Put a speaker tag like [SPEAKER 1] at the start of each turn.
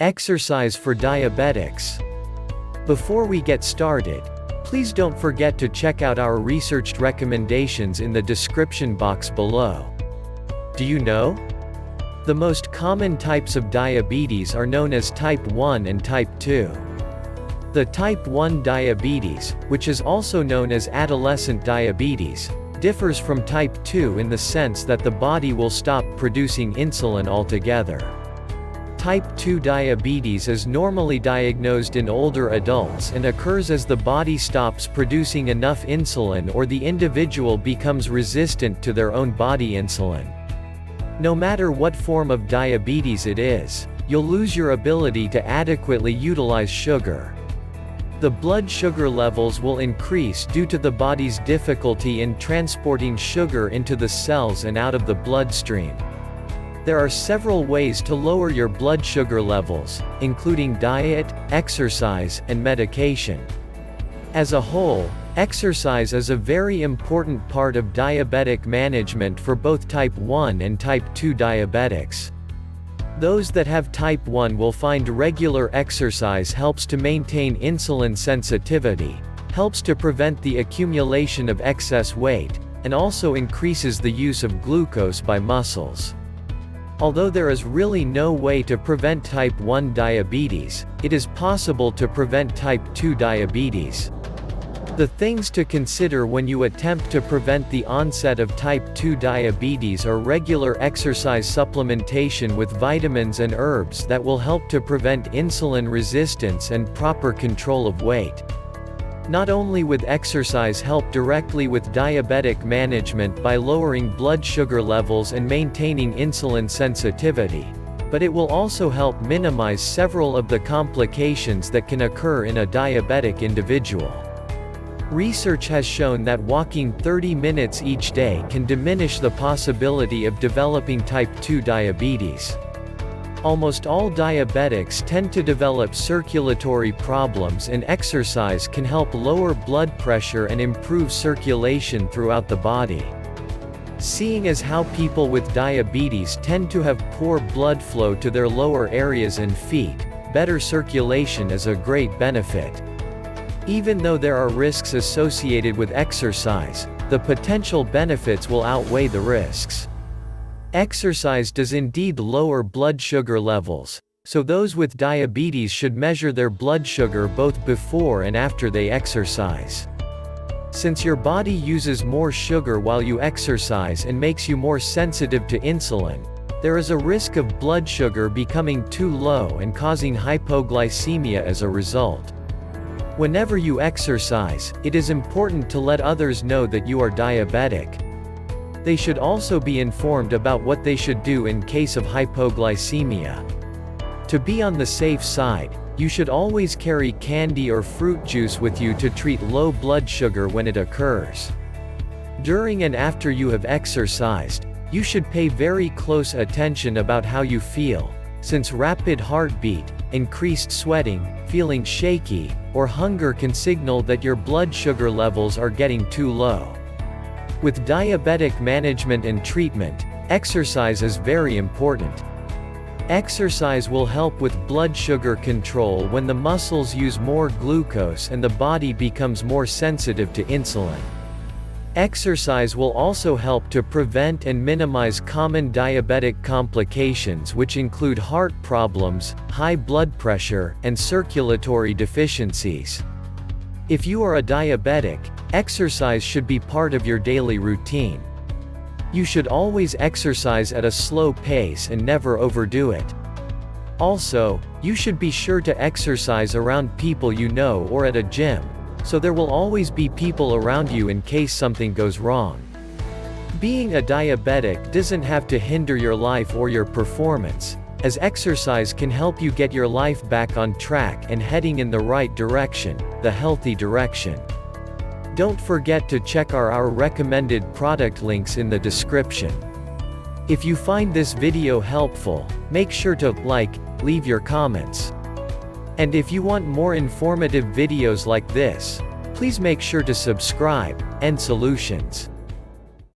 [SPEAKER 1] Exercise for diabetics. Before we get started, please don't forget to check out our researched recommendations in the description box below. Do you know? The most common types of diabetes are known as type 1 and type 2. The type 1 diabetes, which is also known as adolescent diabetes, differs from type 2 in the sense that the body will stop producing insulin altogether. Type 2 diabetes is normally diagnosed in older adults and occurs as the body stops producing enough insulin or the individual becomes resistant to their own body insulin. No matter what form of diabetes it is, you'll lose your ability to adequately utilize sugar. The blood sugar levels will increase due to the body's difficulty in transporting sugar into the cells and out of the bloodstream. There are several ways to lower your blood sugar levels, including diet, exercise, and medication. As a whole, exercise is a very important part of diabetic management for both type 1 and type 2 diabetics. Those that have type 1 will find regular exercise helps to maintain insulin sensitivity, helps to prevent the accumulation of excess weight, and also increases the use of glucose by muscles. Although there is really no way to prevent type 1 diabetes, it is possible to prevent type 2 diabetes. The things to consider when you attempt to prevent the onset of type 2 diabetes are regular exercise supplementation with vitamins and herbs that will help to prevent insulin resistance and proper control of weight. Not only will exercise help directly with diabetic management by lowering blood sugar levels and maintaining insulin sensitivity, but it will also help minimize several of the complications that can occur in a diabetic individual. Research has shown that walking 30 minutes each day can diminish the possibility of developing type 2 diabetes. Almost all diabetics tend to develop circulatory problems, and exercise can help lower blood pressure and improve circulation throughout the body. Seeing as how people with diabetes tend to have poor blood flow to their lower areas and feet, better circulation is a great benefit. Even though there are risks associated with exercise, the potential benefits will outweigh the risks. Exercise does indeed lower blood sugar levels, so those with diabetes should measure their blood sugar both before and after they exercise. Since your body uses more sugar while you exercise and makes you more sensitive to insulin, there is a risk of blood sugar becoming too low and causing hypoglycemia as a result. Whenever you exercise, it is important to let others know that you are diabetic. They should also be informed about what they should do in case of hypoglycemia. To be on the safe side, you should always carry candy or fruit juice with you to treat low blood sugar when it occurs. During and after you have exercised, you should pay very close attention about how you feel, since rapid heartbeat, increased sweating, feeling shaky, or hunger can signal that your blood sugar levels are getting too low. With diabetic management and treatment, exercise is very important. Exercise will help with blood sugar control when the muscles use more glucose and the body becomes more sensitive to insulin. Exercise will also help to prevent and minimize common diabetic complications, which include heart problems, high blood pressure, and circulatory deficiencies. If you are a diabetic, exercise should be part of your daily routine. You should always exercise at a slow pace and never overdo it. Also, you should be sure to exercise around people you know or at a gym, so there will always be people around you in case something goes wrong. Being a diabetic doesn't have to hinder your life or your performance, as exercise can help you get your life back on track and heading in the right direction, the healthy direction. Don't forget to check our recommended product links in the description. If you find this video helpful, make sure to like, leave your comments. And if you want more informative videos like this, please make sure to subscribe. nSolutions.